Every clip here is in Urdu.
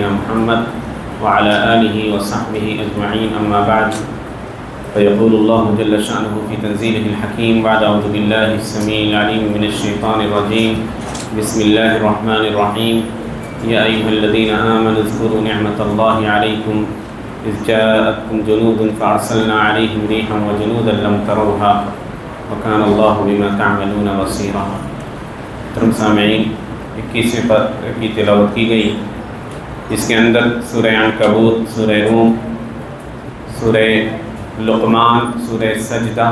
نبينا محمد وعلى آله وصحبه أجمعين أما بعد فيقول الله جل شأنه في تنزيله الحكيم بعد أعوذ بالله السميع العليم من الشيطان الرجيم بسم الله الرحمن الرحيم يا أيها الذين آمنوا اذكروا نعمة الله عليكم إذ جاءتكم جنود فأرسلنا عليهم ريحا وجنودا لم تروها وكان الله بما تعملون بصيرا۔ محترم سامعین، 21ویں پر کی تلاوت کی گئی، جس کے اندر سورہ عنکبوت، سورہ روم، سورہ لقمان، سورہ سجدہ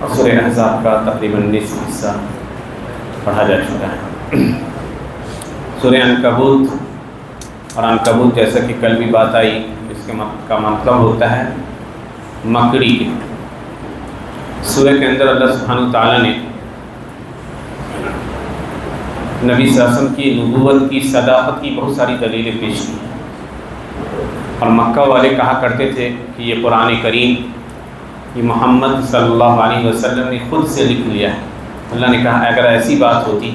اور سورہ احزاب کا تقریباً نصف حصہ پڑھا جا چکا ہے۔ سورہ عنکبوت اور عنکبوت جیسا کہ کل بھی بات آئی، اس کا مطلب ہوتا ہے مکڑی کے۔ سورہ کے اندر اللہ سبحانہ تعالیٰ نے نبی صلی اللہ علیہ وسلم کی نبوت کی صداقت کی بہت ساری دلیلیں پیش کی، اور مکہ والے کہا کرتے تھے کہ یہ قرآن کریم یہ محمد صلی اللہ علیہ وسلم نے خود سے لکھ لیا ہے۔ اللہ نے کہا اگر ایسی بات ہوتی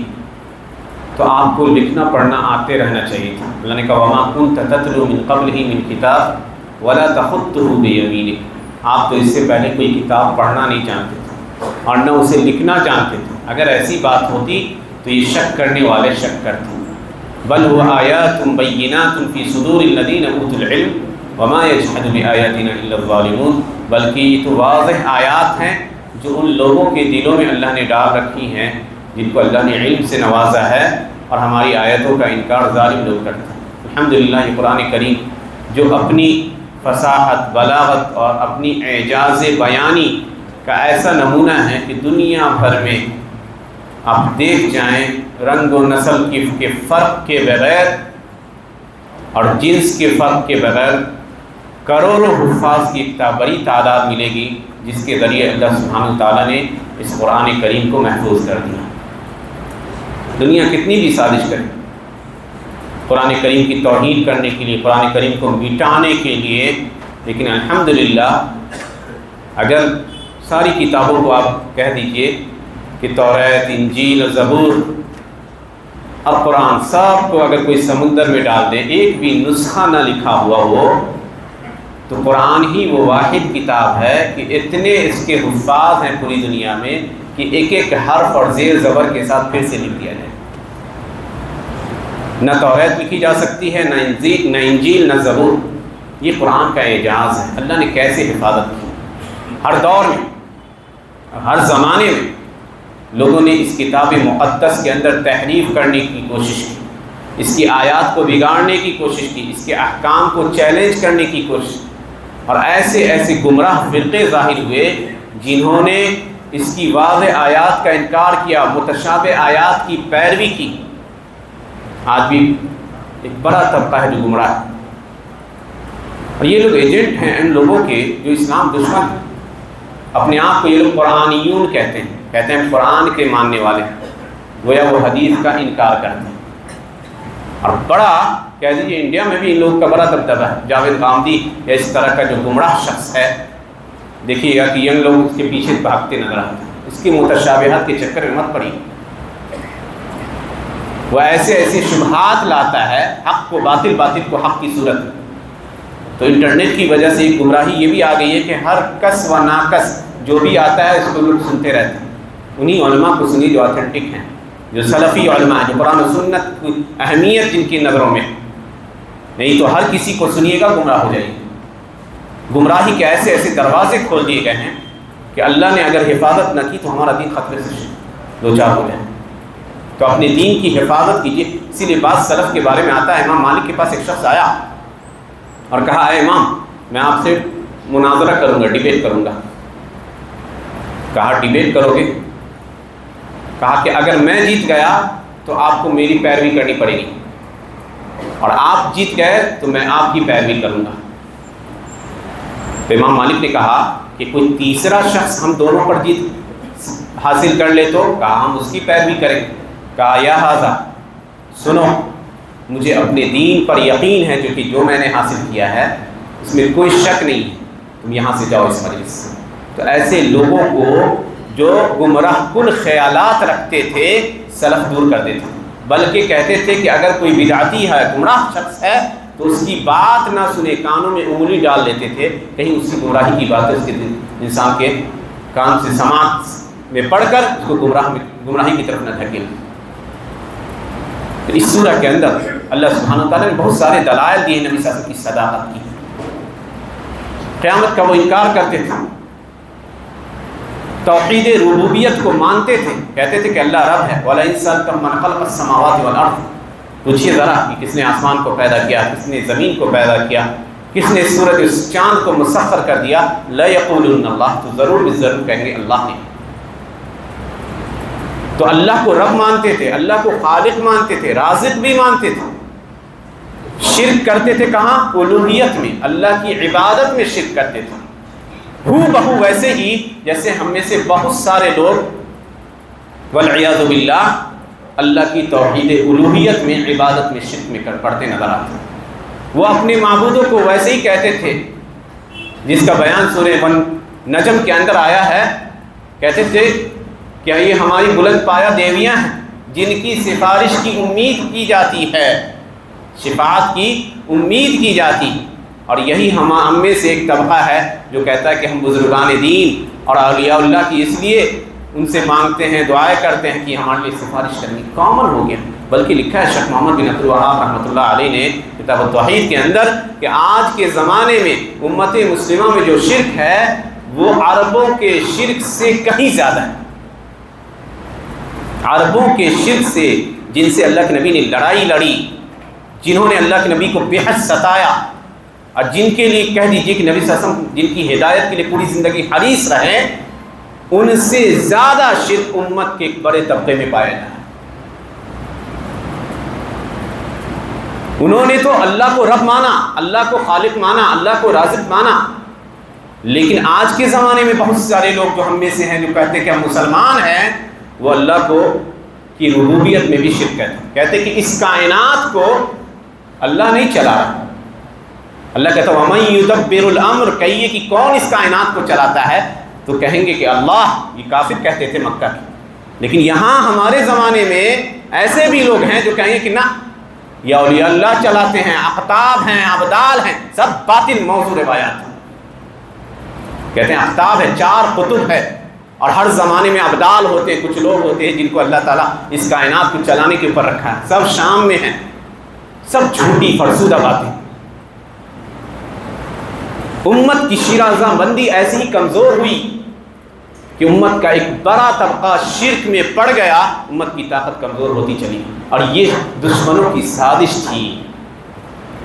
تو آپ کو لکھنا پڑھنا آتے رہنا چاہیے تھا۔ اللہ نے کہا وما كنت تتلو من قبلہ من کتاب ولا تخطہ بیمینک، آپ تو اس سے پہلے کوئی کتاب پڑھنا نہیں جانتے تھے اور نہ اسے لکھنا جانتے تھے۔ اگر ایسی بات ہوتی تو یہ شک کرنے والے شک کرتے۔ بل هو آیات بینات فی صدور الذین اوتوا العلم وما یجحد بآیاتنا الا الظالمون، بلکہ یہ تو واضح آیات ہیں جو ان لوگوں کے دلوں میں اللہ نے ڈال رکھی ہیں جن کو اللہ نے علم سے نوازا ہے، اور ہماری آیتوں کا انکار ظالم لوگ کرتے ہیں۔ الحمدللہ یہ قرآن کریم جو اپنی فصاحت، بلاغت اور اپنی اعجاز بیانی کا ایسا نمونہ ہے کہ دنیا بھر میں آپ دیکھ جائیں، رنگ و نسل کے فرق کے بغیر اور جنس کے فرق کے بغیر کروڑوں حفاظ کی ایک بڑی تعداد ملے گی جس کے ذریعے اللہ سبحانہ تعالیٰ نے اس قرآن کریم کو محفوظ کر دیا۔ دنیا کتنی بھی سازش کرے قرآن کریم کی توہین کرنے کے لیے، قرآن کریم کو مٹانے کے لیے، لیکن الحمدللہ اگر ساری کتابوں کو آپ کہہ دیجئے کہ توریت، انجیل، زبور اور قرآن سب کو اگر کوئی سمندر میں ڈال دے، ایک بھی نسخہ نہ لکھا ہوا ہو، تو قرآن ہی وہ واحد کتاب ہے کہ اتنے اس کے حفاظ ہیں پوری دنیا میں کہ ایک ایک حرف اور زیر زبر کے ساتھ پھر سے لکھ دیا جائے۔ نہ توریت لکھی جا سکتی ہے، نہ انجیل، نہ زبور۔ یہ قرآن کا اعجاز ہے، اللہ نے کیسے حفاظت کی۔ ہر دور میں، ہر زمانے میں لوگوں نے اس کتاب مقدس کے اندر تحریف کرنے کی کوشش کی، اس کی آیات کو بگاڑنے کی کوشش کی، اس کے احکام کو چیلنج کرنے کی کوشش کی، اور ایسے ایسے گمراہ فرقے ظاہر ہوئے جنہوں نے اس کی واضح آیات کا انکار کیا، متشابہ آیات کی پیروی کی۔ آج بھی ایک بڑا طبقہ ہے جو گمراہ ہے، اور یہ لوگ ایجنٹ ہیں ان لوگوں کے جو اسلام دشمن ہیں۔ اپنے آپ کو یہ لوگ قرآنیون کہتے ہیں قرآن کے ماننے والے ہیں، گویا وہ حدیث کا انکار کرتے ہیں۔ اور بڑا کہہ دیجیے انڈیا میں بھی ان لوگوں کا بڑا دبدبہ ہے۔ جاوید غامدی یا اس طرح کا جو گمراہ شخص ہے، دیکھیے گا کہ ینگ لوگ اس کے پیچھے بھاگتے نظر آتے ہیں۔ اس کی متشابہات کے چکر میں مت پڑی، وہ ایسے ایسے شبہات لاتا ہے، حق کو باطل، باطل کو حق کی صورت میں۔ تو انٹرنیٹ کی وجہ سے ایک گمراہی یہ بھی آ گئی ہے کہ ہر کس و ناقص جو بھی آتا ہے اس کو لوگ سنتے رہتے ہیں۔ انہی علماء کو سنیے جو آتھینٹک ہیں، جو سلفی علماء، جو قرآن و سنت کی اہمیت جن کی نظروں میں، نہیں تو ہر کسی کو سنیے گا گمراہ ہو جائے گی۔ گمراہی کے ایسے ایسے دروازے کھول دیے گئے ہیں کہ اللہ نے اگر حفاظت نہ کی تو ہمارا دین خطرے سے دوچار ہو جائے۔ تو اپنے دین کی حفاظت کیجیے۔ اسی لیے بعض سلف کے بارے میں آتا ہے، امام مالک کے پاس ایک شخص آیا اور کہا اے امام میں آپ سے مناظرہ کروں گا، ڈیبیٹ کروں گا۔ کہا ڈیبیٹ کرو گے؟ کہا کہ اگر میں جیت گیا تو آپ کو میری پیروی کرنی پڑے گی، اور آپ جیت گئے تو میں آپ کی پیروی کروں گا۔ تو امام مالک نے کہا کہ کوئی تیسرا شخص ہم دونوں پر جیت حاصل کر لے تو؟ کہا ہم اس کی پیروی کریں۔ کہا یا ھذا، سنو، مجھے اپنے دین پر یقین ہے جو کہ جو میں نے حاصل کیا ہے اس میں کوئی شک نہیں ہے، تم یہاں سے جاؤ اس مجلس سے۔ تو ایسے لوگوں کو جو گمراہ کن خیالات رکھتے تھے سلف دور کر دیتے، بلکہ کہتے تھے کہ اگر کوئی بدعتی ہے، گمراہ شخص ہے، تو اس کی بات نہ سنے، کانوں میں انگلی ڈال لیتے تھے، کہیں اس کی گمراہی کی باتیں اس کے انسان کے کان سے سماعت میں پڑھ کر اس کو گمراہی کی طرف نہ دھکیلیں۔ اس سورہ کے اندر اللہ سبحانہ وتعالیٰ نے بہت سارے دلائل دیے نبی صلی اللہ علیہ وسلم کی صداقت کی۔ قیامت کا وہ انکار کرتے تھے، توحید ربوبیت کو مانتے تھے، کہتے تھے کہ اللہ رب ہے۔ وَلَئِن سَأَلْتَهُم مَّنْ خَلَقَ السَّمَاوَاتِ وَالْأَرْضَ، پوچھیے ذرا کہ کس نے آسمان کو پیدا کیا، کس نے زمین کو پیدا کیا، کس نے سورج اس چاند کو مسخر کر دیا، لَيَقُولُنَّ اللَّهُ، تو ضرور کہیں گے اللہ نے۔ تو اللہ کو رب مانتے تھے، اللہ کو خالق مانتے تھے، رازق بھی مانتے تھے۔ شرک کرتے تھے کہاں؟ الوہیت میں، اللہ کی عبادت میں شرک کرتے تھے، بہو ویسے ہی جیسے ہم میں سے بہت سارے لوگ والعیاذ باللہ اللہ کی توحید الوہیت میں، عبادت میں شرک میں پڑتے نظر آتے ہیں۔ وہ اپنے معبودوں کو ویسے ہی کہتے تھے جس کا بیان سورہ نجم کے اندر آیا ہے، کہتے تھے کہ یہ ہماری بلند پایہ دیویاں ہیں جن کی سفارش کی امید کی جاتی ہے، شفاعت کی امید کی جاتی، اور یہی ہم میں سے ایک طبقہ ہے جو کہتا ہے کہ ہم بزرگان دین اور اولیاء اللہ کی اس لیے ان سے مانگتے ہیں، دعائیں کرتے ہیں کہ ہمارے لیے سفارش کرنی۔ کامن ہو گیا، بلکہ لکھا ہے شیخ محمد بن عبد الوہاب رحمۃ اللہ علیہ نے کتاب التوحید کے اندر کہ آج کے زمانے میں امت مسلمہ میں جو شرک ہے وہ عربوں کے شرک سے کہیں زیادہ ہے۔ عربوں کے شرک سے، جن سے اللہ کے نبی نے لڑائی لڑی، جنہوں نے اللہ کے نبی کو بے حد ستایا، اور جن کے لیے کہہ دیجیے کہ نبی صلی اللہ علیہ وسلم جن کی ہدایت کے لیے پوری زندگی حریص رہے، ان سے زیادہ شرک امت کے ایک بڑے طبقے میں پایا جاتا ہے۔ انہوں نے تو اللہ کو رب مانا، اللہ کو خالق مانا، اللہ کو رازق مانا، لیکن آج کے زمانے میں بہت سارے لوگ جو ہم میں سے ہیں جو کہتے ہیں کہ ہم مسلمان ہیں، وہ اللہ کو کی ربوبیت میں بھی شرک کرتے ہیں، کہتے ہیں کہ اس کائنات کو اللہ نہیں چلا رہا۔ اللہ کہتا ہے وَمَن يُدَبِّرُ الْأَمْرَ، کہیے کہ کون اس کائنات کو چلاتا ہے، تو کہیں گے کہ اللہ۔ یہ کافر کہتے تھے مکہ کے، لیکن یہاں ہمارے زمانے میں ایسے بھی لوگ ہیں جو کہیں گے کہ نہ، یہ اولیاء اللہ چلاتے ہیں، اقطاب ہیں، ابدال ہیں، سب باطل موضوع روایات ہیں۔ کہتے ہیں اقطاب ہے، 4 قطب ہے، اور ہر زمانے میں ابدال ہوتے ہیں، کچھ لوگ ہوتے ہیں جن کو اللہ تعالیٰ اس کائنات کو چلانے کے اوپر رکھا ہے، سب شام میں ہیں، سب جھوٹی فرسودہ باتیں۔ امت کی شیرازہ بندی ایسی ہی کمزور ہوئی کہ امت کا ایک بڑا طبقہ شرک میں پڑ گیا، امت کی طاقت کمزور ہوتی چلی، اور یہ دشمنوں کی سازش تھی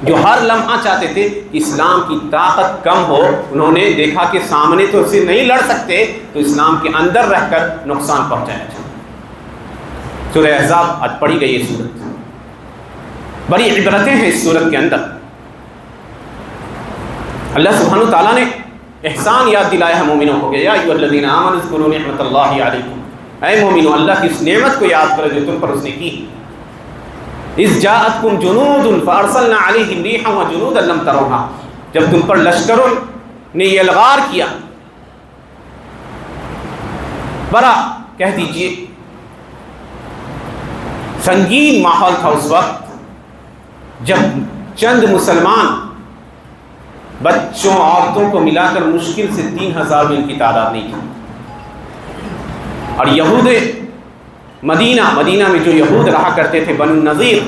جو ہر لمحہ چاہتے تھے کہ اسلام کی طاقت کم ہو۔ انہوں نے دیکھا کہ سامنے تو اسے نہیں لڑ سکتے، تو اسلام کے اندر رہ کر نقصان پہنچایا جائے۔ سورہ احزاب آج پڑھی گئی یہ سورت، بڑی عبرتیں ہیں اس سورت کے اندر۔ اللہ سبحانہ تعالیٰ نے احسان یاد دلایا ہے مومنوں کو کہ یا ایھا الذین آمنوا اذکروا نعمت اللہ علیکم، اے مومنو اللہ کی اس نعمت کو یاد کرو جو تم پر اس نے کی۔ اذ جاءتکم جنود فارسلنا علیہم ریحا وجنودا لم تروها، جب تم پر لشکروں نے یلغار کیا، بڑا کہہ دیجئے سنگین ماحول تھا اس وقت، جب چند مسلمان بچوں عورتوں کو ملا کر مشکل سے 3000 میں ان کی تعداد نہیں تھی، اور یہود مدینہ میں جو یہود رہا کرتے تھے بنو النضیر،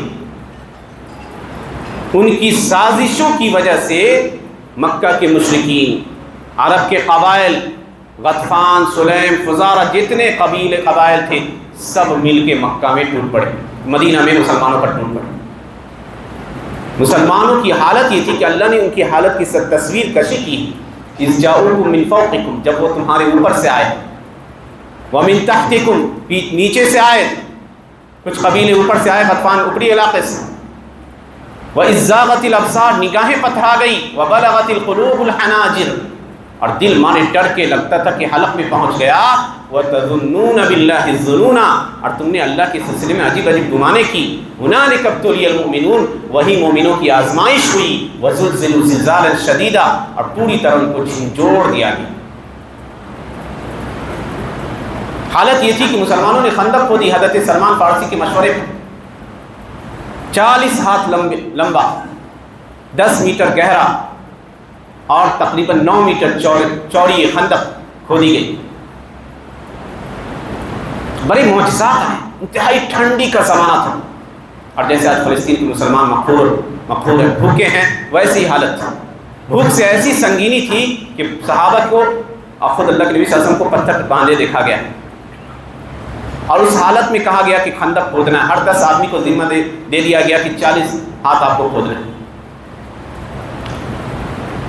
ان کی سازشوں کی وجہ سے مکہ کے مشرکین، عرب کے قبائل غطفان، سلیم، فزارہ، جتنے قبائل تھے سب مل کے مکہ میں ٹوٹ پڑے، مدینہ میں مسلمانوں پر ٹوٹ پڑے۔ مسلمانوں کی حالت یہ تھی کہ اللہ نے ان کی حالت کی تصویر کشی کی، اذ جاؤکم من فوقکم، جب وہ تمہارے اوپر سے آئے، ومن تحتکم، نیچے سے آئے، کچھ قبیلے اوپر سے آئے، غطفان اوپری علاقے سے، وَإِذ زَاغَتِ الْأَبْصَارُ، نگاہیں پتھرا گئی، وَبَلَغَتِ الْقُلُوبُ الْحَنَاجِرَ، اور دل مارے ڈر کے لگتا تھا کہ حلق میں پہنچ گیا، وَتَظُنُّونَ بِاللَّهِ الظُّنُونَ، اور تم نے اللہ کے سلسلے میں عجیب عجیب گمانیں کی، هُنَالِكَ ابْتُلِيَ الْمُؤْمِنُونَ، وہی مومنوں کی آزمائش ہوئی، وَزُلْزِلُوا زِلْزَالًا شَدِيدًا، اور پوری طرح ان کو جھنجھوڑ دیا گیا۔ حالت یہ تھی کہ مسلمانوں نے خندق کھودی حضرت سلمان فارسی کے مشورے پر، 40 ہاتھ لمبا، 10 میٹر گہرا اور تقریباً 9 میٹر چوڑی یہ خندق کھودی گئی۔ بڑے معجزات ہیں، انتہائی ٹھنڈی کا زمانہ تھا، اور جیسے آج فلسطین کے مسلمان مقہور ہیں، بھوکے ہیں، ویسی حالت تھی۔ بھوک سے ایسی سنگینی تھی کہ صحابہ کو اور خود اللہ کے نبی صلی اللہ علیہ وسلم کو پتھر باندھے دیکھا گیا، اور اس حالت میں کہا گیا کہ خندق کھودنا ہے۔ ہر 10 آدمی کو ذمہ دے دیا گیا کہ 40 ہاتھ آپ کو کھودنا ہے،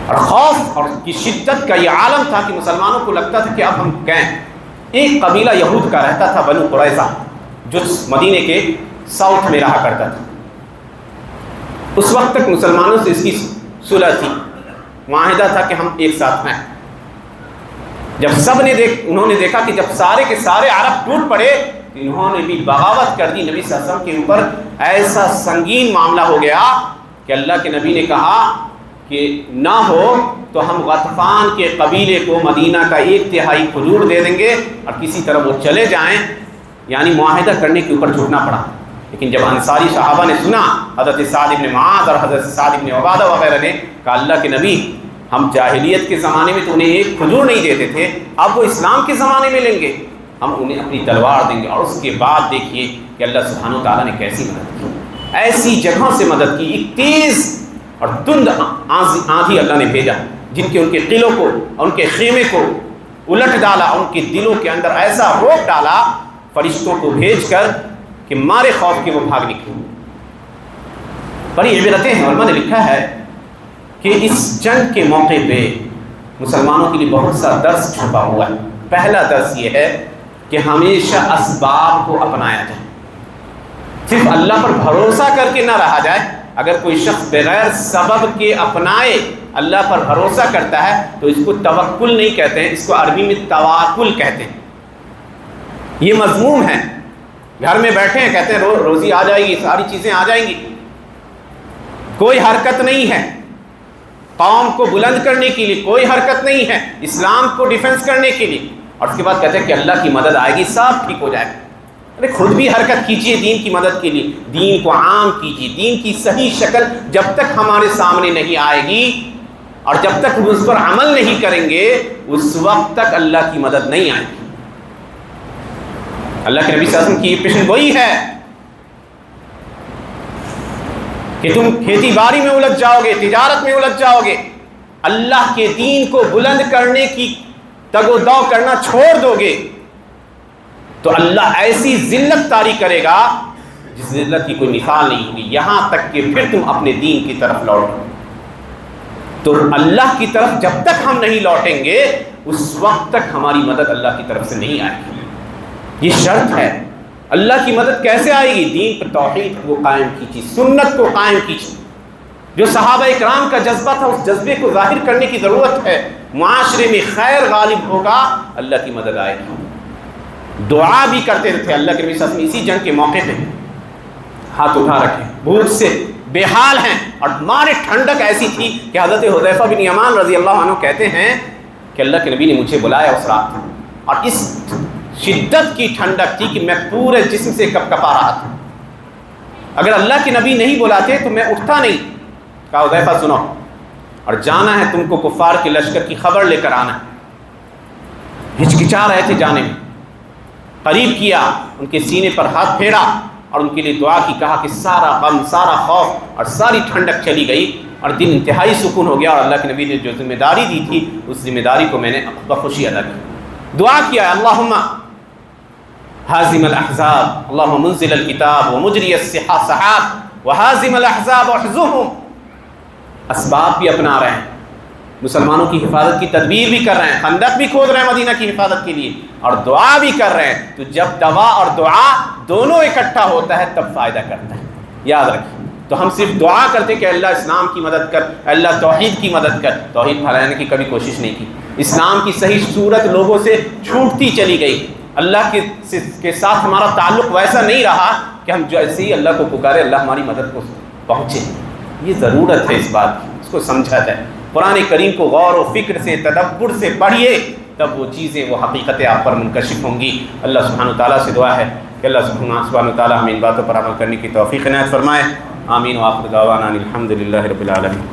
اور خوف اور کی شدت کا یہ عالم تھا کہ مسلمانوں کو لگتا تھا کہ اب ہم گئے۔ ایک قبیلہ یہود کا رہتا تھا، بنو قریظہ، جو مدینے کے ساؤتھ میں رہا کرتا تھا۔ اس وقت تک مسلمانوں سے اس کی صلح تھی، معاہدہ تھا کہ ہم ایک ساتھ ہیں۔ جب انہوں نے دیکھا کہ جب سارے کے سارے عرب ٹوٹ پڑے، تو انہوں نے بھی بغاوت کر دی نبی صلی اللہ علیہ وسلم کے اوپر۔ ایسا سنگین معاملہ ہو گیا کہ اللہ کے نبی نے کہا کہ نہ ہو تو ہم غطفان کے قبیلے کو مدینہ کا 1/3 کھجور دے دیں گے اور کسی طرح وہ چلے جائیں، یعنی معاہدہ کرنے کے اوپر جھکنا پڑا۔ لیکن جب انصاری صحابہ نے سنا، حضرت سعد بن معاذ اور حضرت سعد بن عبادہ وغیرہ نے کہا اللہ کے نبی، ہم جاہلیت کے زمانے میں تو انہیں 1 کھجور نہیں دیتے تھے، اب وہ اسلام کے زمانے میں لیں گے، ہم انہیں اپنی تلوار دیں گے۔ اور اس کے بعد دیکھیے کہ اللہ سبحانہ و تعالیٰ نے کیسی مدد کی، ایسی جگہوں سے مدد کی۔ ایک تیز اور دھند آندھی اللہ نے بھیجا، جن کے ان کے قلعوں کو، ان کے خیمے کو الٹ ڈالا، ان کے دلوں کے اندر ایسا روک ڈالا فرشتوں کو بھیج کر کہ مارے خوف کے وہ بھاگ نکلے۔ بڑی عبرتیں ہیں، علماء نے لکھا ہے کہ اس جنگ کے موقع پہ مسلمانوں کے لیے بہت سا درس چھپا ہوا ہے۔ پہلا درس یہ ہے کہ ہمیشہ اسباب کو اپنایا جائے، صرف اللہ پر بھروسہ کر کے نہ رہا جائے۔ اگر کوئی شخص بغیر سبب کے اپنائے اللہ پر بھروسہ کرتا ہے تو اس کو توکل نہیں کہتے ہیں، اس کو عربی میں تواکل کہتے ہیں۔ یہ مضمون ہے، گھر میں بیٹھے ہیں، کہتے ہیں روزی آ جائے گی، ساری چیزیں آ جائیں گی، کوئی حرکت نہیں ہے، قوم کو بلند کرنے کے لیے کوئی حرکت نہیں ہے، اسلام کو ڈیفنس کرنے کے لیے، اور اس کے بعد کہتے ہیں کہ اللہ کی مدد آئے گی، سب ٹھیک ہو جائے گا۔ ارے خود بھی حرکت کیجئے دین کی مدد کے لیے، دین کو عام کیجئے۔ دین کی صحیح شکل جب تک ہمارے سامنے نہیں آئے گی اور جب تک ہم اس پر عمل نہیں کریں گے، اس وقت تک اللہ کی مدد نہیں آئے گی۔ اللہ کے نبی صلی اللہ علیہ وسلم کی یہ پیشن گوئی ہے کہ تم کھیتی باڑی میں الجھ جاؤ گے، تجارت میں الجھ جاؤ گے، اللہ کے دین کو بلند کرنے کی تگ و دو کرنا چھوڑ دو گے تو اللہ ایسی ذلت طاری کرے گا جس ذلت کی کوئی مثال نہیں ہوگی، یہاں تک کہ پھر تم اپنے دین کی طرف لوٹو۔ تو اللہ کی طرف جب تک ہم نہیں لوٹیں گے اس وقت تک ہماری مدد اللہ کی طرف سے نہیں آئے گی، یہ شرط ہے۔ اللہ کی مدد کیسے آئے گی؟ دین پر توحید کو قائم کیجیے، سنت کو قائم کیجیے۔ جو صحابہ اکرام کا جذبہ تھا اس جذبے کو ظاہر کرنے کی ضرورت ہے۔ معاشرے میں خیر غالب ہوگا، اللہ کی مدد آئے گی۔ دعا بھی کرتے تھے اللہ کے نبی صلی اللہ علیہ وسلم، اسی جنگ کے موقع پہ ہاتھ اٹھا رکھے، بھوک سے بے حال ہیں اور مارے ٹھنڈک ایسی تھی کہ حضرت حذیفہ بن یمان رضی اللہ عنہ کہتے ہیں کہ اللہ کے نبی نے مجھے بلایا اس رات، اور اس شدت کی ٹھنڈک تھی کہ میں پورے جسم سے کپ کپا رہا تھا۔ اگر اللہ کے نبی نہیں بلاتے تو میں اٹھتا نہیں۔ کہا حذیفہ سنو، اور جانا ہے تم کو کفار کے لشکر کی خبر لے کر آنا ہے۔ ہچکچا رہے تھے جانے میں، قریب کیا، ان کے سینے پر ہاتھ پھیرا اور ان کے لیے دعا کی، کہا کہ سارا غم، سارا خوف اور ساری ٹھنڈک چلی گئی اور دل انتہائی سکون ہو گیا، اور اللہ کے نبی نے جو ذمہ داری دی تھی اس ذمہ داری کو میں نے بخوشی ادا کی۔ دعا کیا، اللہم حازم الاحزاب، اللہم منزل الکتاب ومجری السحاب وحازم الاحزاب واحزمهم۔ اسباب بھی اپنا رہے ہیں، مسلمانوں کی حفاظت کی تدبیر بھی کر رہے ہیں، خندق بھی کھود رہے ہیں مدینہ کی حفاظت کے لیے، اور دعا بھی کر رہے ہیں۔ تو جب دوا اور دعا دونوں اکٹھا ہوتا ہے تب فائدہ کرتا ہے، یاد رکھیں۔ تو ہم صرف دعا کرتے کہ اللہ اسلام کی مدد کر، اللہ توحید کی مدد کر، توحید پھیلانے کی کبھی کوشش نہیں کی۔ اسلام کی صحیح صورت لوگوں سے چھوٹتی چلی گئی، اللہ کے ساتھ ہمارا تعلق ویسا نہیں رہا کہ ہم جیسے ہی اللہ کو پکارے اللہ ہماری مدد کو پہنچے۔ یہ ضرورت ہے اس بات کی، اس کو سمجھا جائے۔ قرآن کریم کو غور و فکر سے، تدبر سے پڑھیے، تب وہ چیزیں، وہ حقیقتیں آپ پر منکشف ہوں گی۔ اللہ سبحانہ و تعالیٰ سے دعا ہے کہ اللہ سبحانہ و تعالیٰ ہمیں ان باتوں پر عمل کرنے کی توفیق عنایت فرمائے۔ آمین وآخر دعوانا الحمد للہ رب العالمین۔